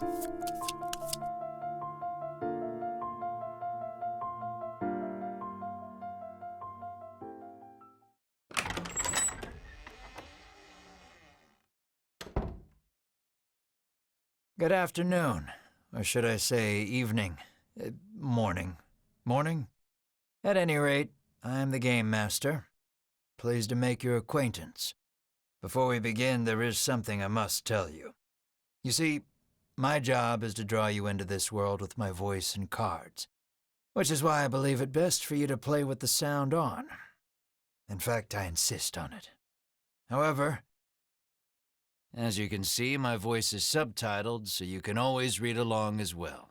Good afternoon, or should I say evening, morning. Morning? At any rate, I am the Game Master. Pleased to make your acquaintance. Before we begin, there is something I must tell you. You see, my job is to draw you into this world with my voice and cards, which is why I believe it best for you to play with the sound on. In fact, I insist on it. However, as you can see, my voice is subtitled, so you can always read along as well.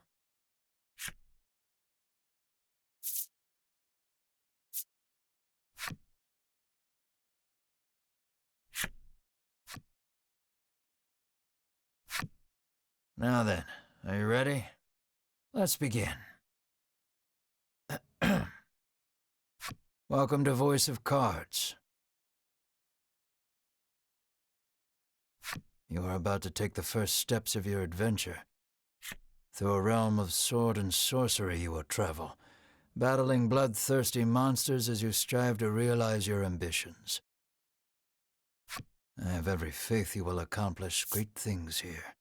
Now then, are you ready? Let's begin. Welcome to Voice of Cards. You are about to take the first steps of your adventure. Through a realm of sword and sorcery you will travel, battling bloodthirsty monsters as you strive to realize your ambitions. I have every faith you will accomplish great things here.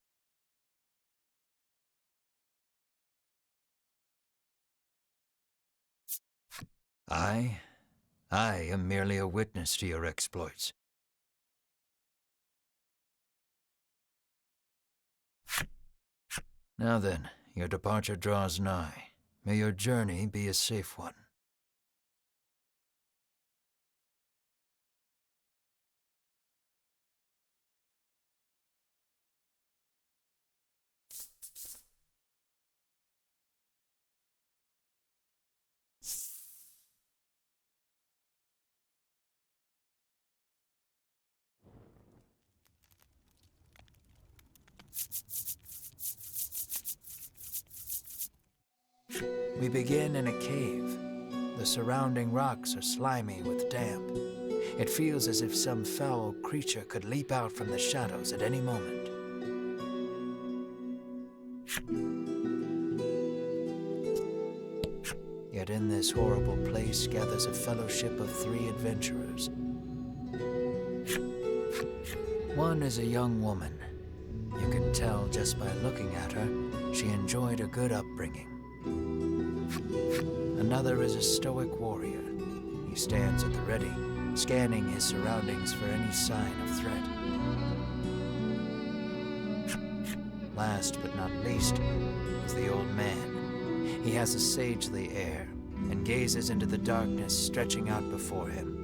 I am merely a witness to your exploits. Now then, your departure draws nigh. May your journey be a safe one. We begin in a cave. The surrounding rocks are slimy with damp. It feels as if some foul creature could leap out from the shadows at any moment. Yet in this horrible place gathers a fellowship of 3 adventurers. One is a young woman. You can tell just by looking at her, she enjoyed a good upbringing. Another is a stoic warrior. He stands at the ready, scanning his surroundings for any sign of threat. Last but not least is the old man. He has a sagely air and gazes into the darkness stretching out before him.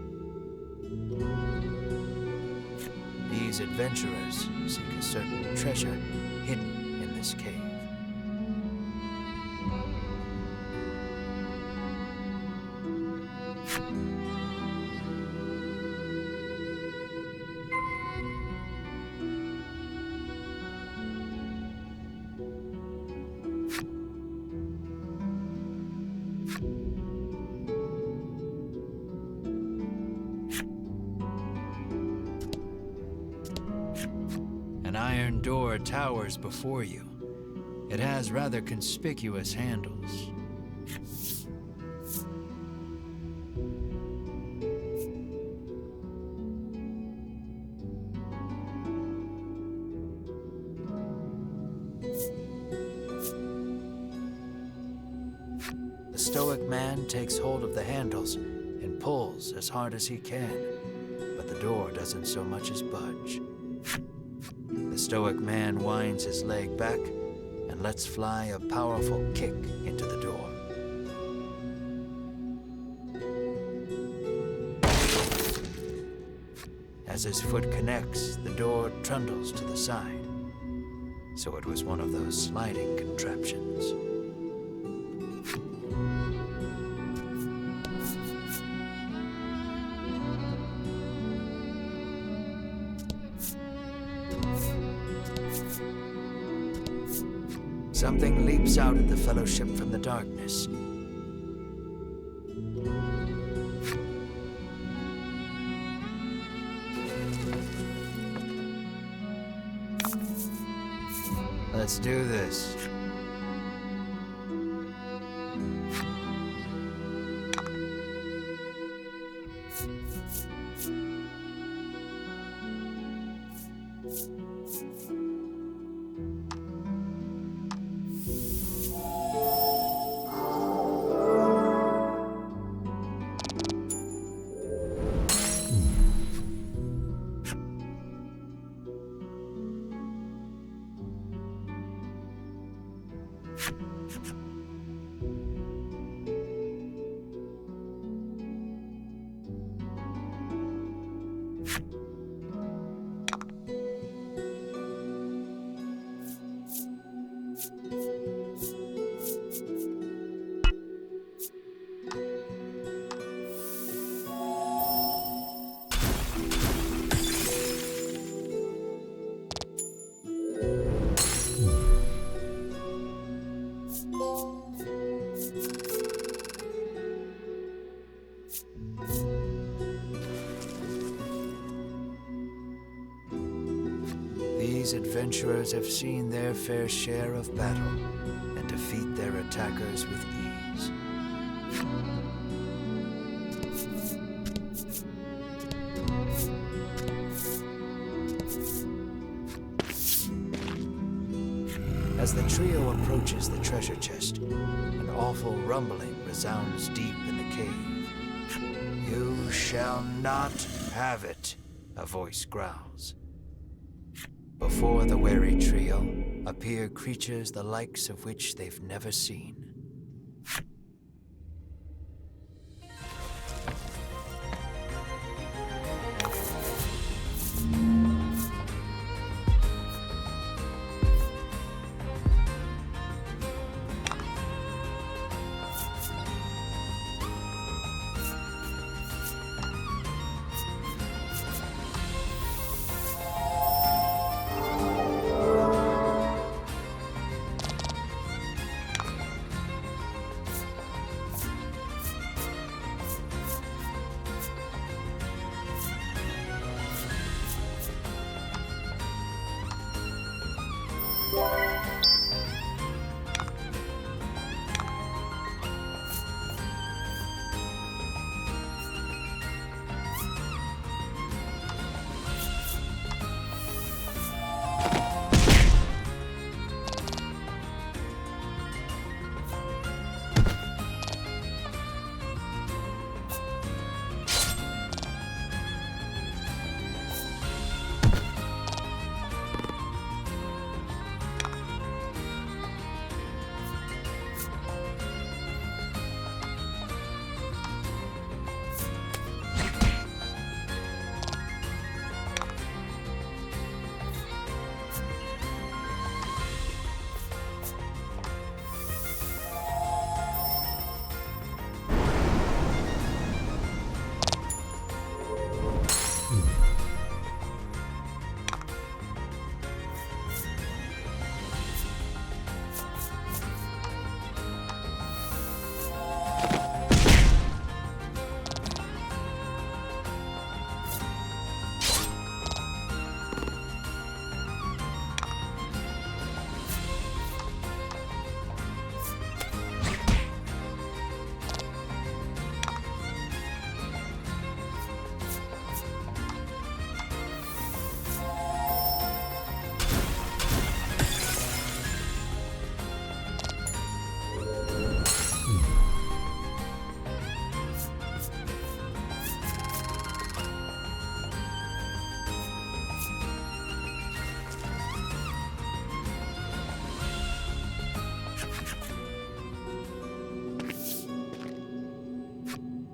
These adventurers seek a certain treasure hidden in this cave. An iron door towers before you. It has rather conspicuous handles. The stoic man takes hold of the handles and pulls as hard as he can, but the door doesn't so much as budge. The stoic man winds his leg back and lets fly a powerful kick into the door. As his foot connects, the door trundles to the side. So it was one of those sliding contraptions. Something leaps out at the fellowship from the darkness. Let's do this. These adventurers have seen their fair share of battle and defeat their attackers with ease. As the trio approaches the treasure chest, an awful rumbling resounds deep in the cave. "You shall not have it," a voice growls. Before the wary trio appear creatures the likes of which they've never seen.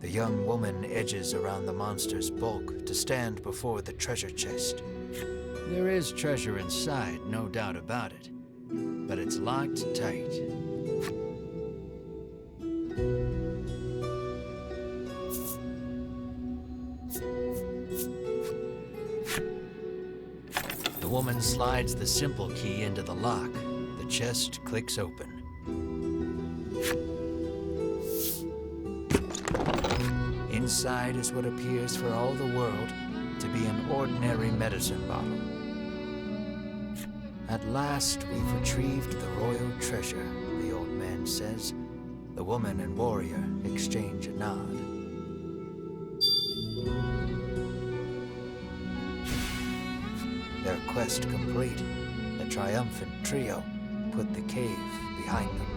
The young woman edges around the monster's bulk to stand before the treasure chest. There is treasure inside, no doubt about it, but it's locked tight. The woman slides the simple key into the lock. The chest clicks open. Inside is what appears for all the world to be an ordinary medicine bottle. At last we've retrieved the royal treasure, the old man says. The woman and warrior exchange a nod. Their quest complete, the triumphant trio put the cave behind them.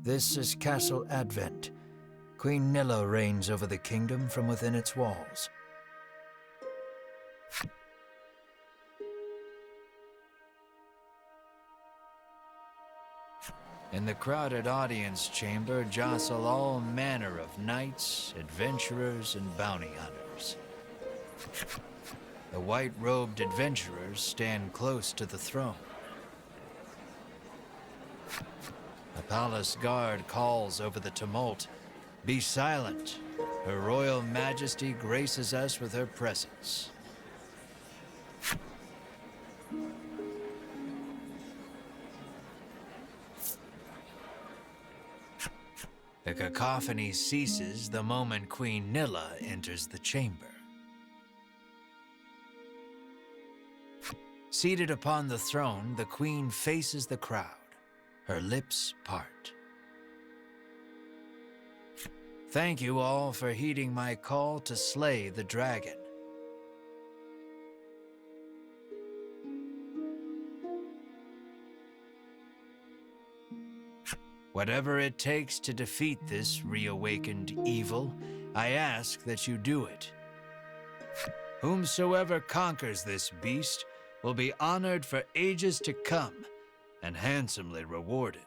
This is Castle Advent. Queen Nilla reigns over the kingdom from within its walls. In the crowded audience chamber jostle all manner of knights, adventurers, and bounty hunters. The white-robed adventurers stand close to the throne. A palace guard calls over the tumult. Be silent. Her Royal Majesty graces us with her presence. The cacophony ceases the moment Queen Nilla enters the chamber. Seated upon the throne, the queen faces the crowd. Her lips part. Thank you all for heeding my call to slay the dragon. Whatever it takes to defeat this reawakened evil, I ask that you do it. Whomsoever conquers this beast will be honored for ages to come and handsomely rewarded.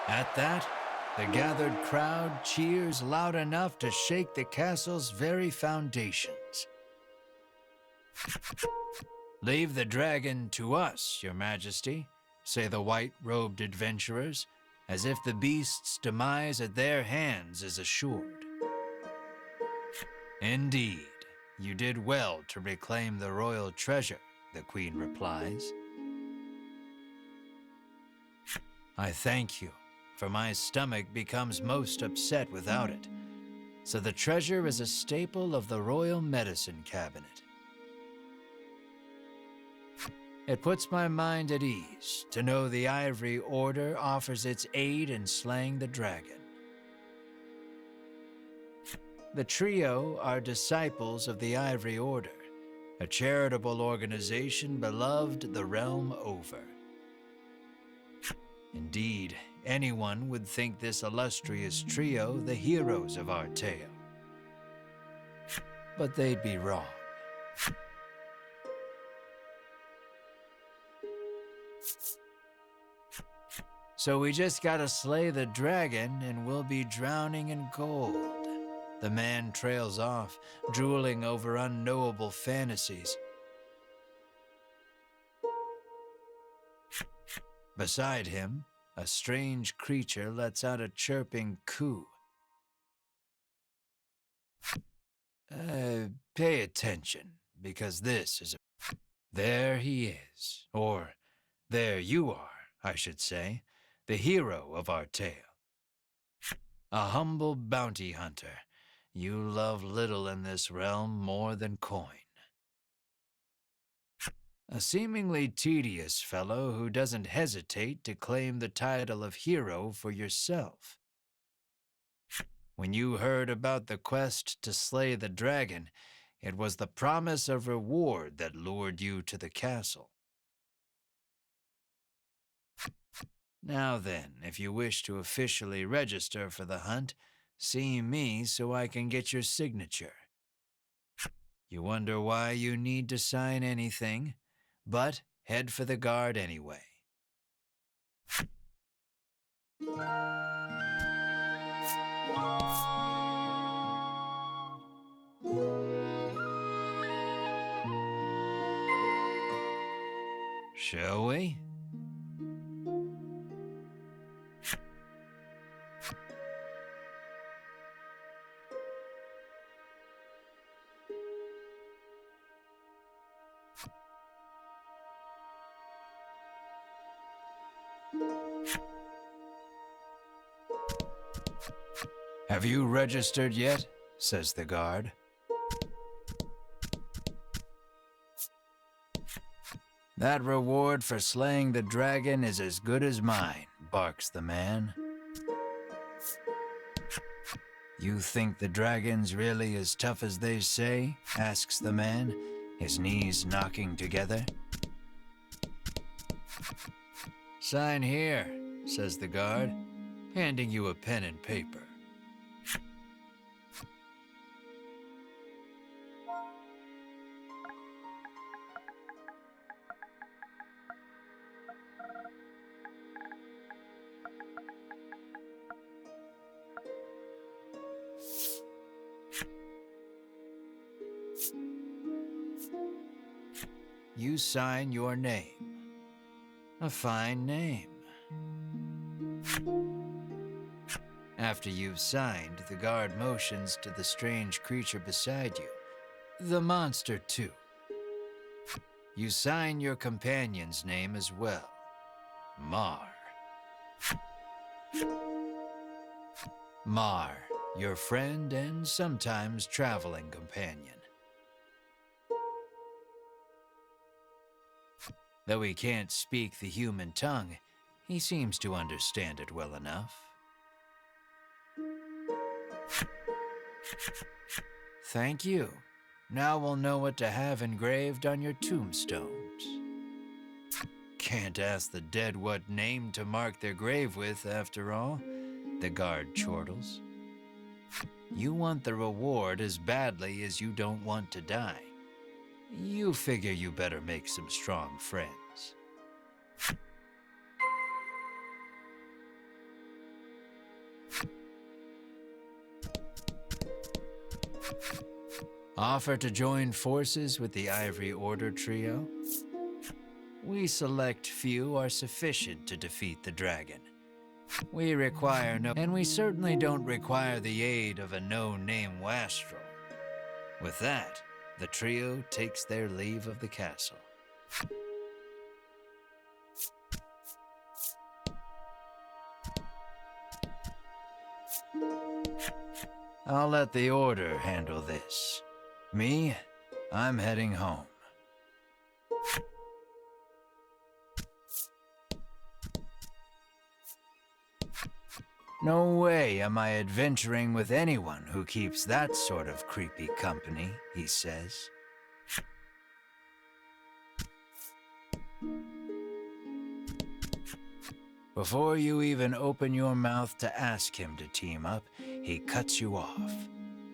At that, the gathered crowd cheers loud enough to shake the castle's very foundations. Leave the dragon to us, Your Majesty, say the white-robed adventurers, as if the beast's demise at their hands is assured. Indeed, you did well to reclaim the royal treasure, the queen replies. I thank you, for my stomach becomes most upset without it, so the treasure is a staple of the royal medicine cabinet. It puts my mind at ease to know the Ivory Order offers its aid in slaying the dragon. The trio are disciples of the Ivory Order, a charitable organization beloved the realm over. Indeed, anyone would think this illustrious trio the heroes of our tale. But they'd be wrong. So we just gotta slay the dragon and we'll be drowning in gold. The man trails off, drooling over unknowable fantasies. Beside him, a strange creature lets out a chirping coo. Pay attention, because this is a... There he is, or there you are, I should say, the hero of our tale. A humble bounty hunter. You love little in this realm more than coin. A seemingly tedious fellow who doesn't hesitate to claim the title of hero for yourself. When you heard about the quest to slay the dragon, it was the promise of reward that lured you to the castle. Now then, if you wish to officially register for the hunt, see me so I can get your signature. You wonder why you need to sign anything, but head for the guard anyway. Shall we? Have you registered yet? Says the guard. That reward for slaying the dragon is as good as mine, barks the man. You think the dragon's really as tough as they say? Asks the man, his knees knocking together. Sign here, says the guard, handing you a pen and paper. You sign your name. A fine name. After you've signed, the guard motions to the strange creature beside you. The monster, too. You sign your companion's name as well. Mar. Mar, your friend and sometimes traveling companion. Though he can't speak the human tongue, he seems to understand it well enough. Thank you. Now we'll know what to have engraved on your tombstones. Can't ask the dead what name to mark their grave with, after all, the guard chortles. You want the reward as badly as you don't want to die. You figure you better make some strong friends. Offer to join forces with the Ivory Order trio? We select few are sufficient to defeat the dragon. We require no, and we certainly don't require the aid of a no-name wastrel. With that, the trio takes their leave of the castle. I'll let the Order handle this. Me, I'm heading home. No way am I adventuring with anyone who keeps that sort of creepy company, he says. Before you even open your mouth to ask him to team up, he cuts you off.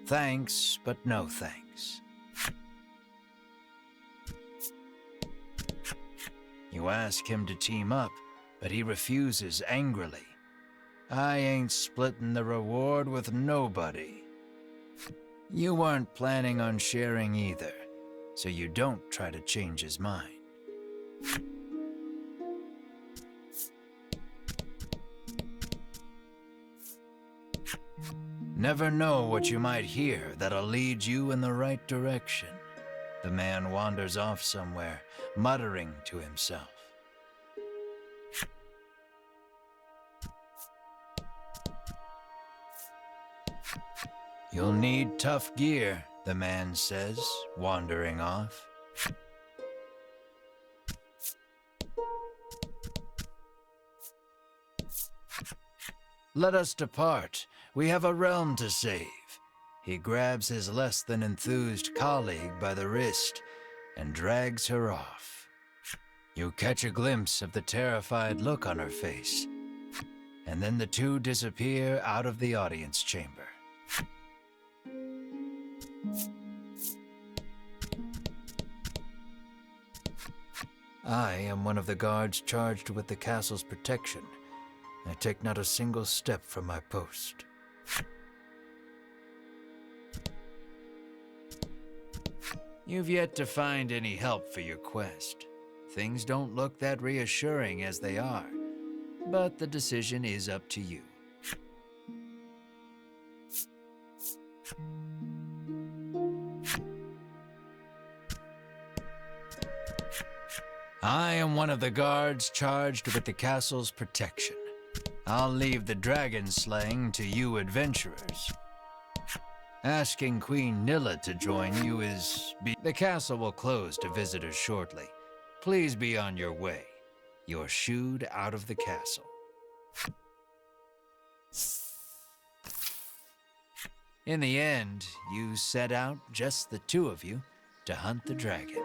Thanks, but no thanks. You ask him to team up, but he refuses angrily. I ain't splitting the reward with nobody. You weren't planning on sharing either, so you don't try to change his mind. Never know what you might hear that'll lead you in the right direction. The man wanders off somewhere, muttering to himself. You'll need tough gear, the man says, wandering off. Let us depart. We have a realm to save. He grabs his less than enthused colleague by the wrist and drags her off. You catch a glimpse of the terrified look on her face, and then the two disappear out of the audience chamber. I am one of the guards charged with the castle's protection. I take not a single step from my post. You've yet to find any help for your quest. Things don't look that reassuring as they are, but the decision is up to you. I am one of the guards charged with the castle's protection. I'll leave the dragon slaying to you adventurers. Asking Queen Nilla to join you is... The castle will close to visitors shortly. Please be on your way. You're shooed out of the castle. In the end, you set out, just the two of you, to hunt the dragon.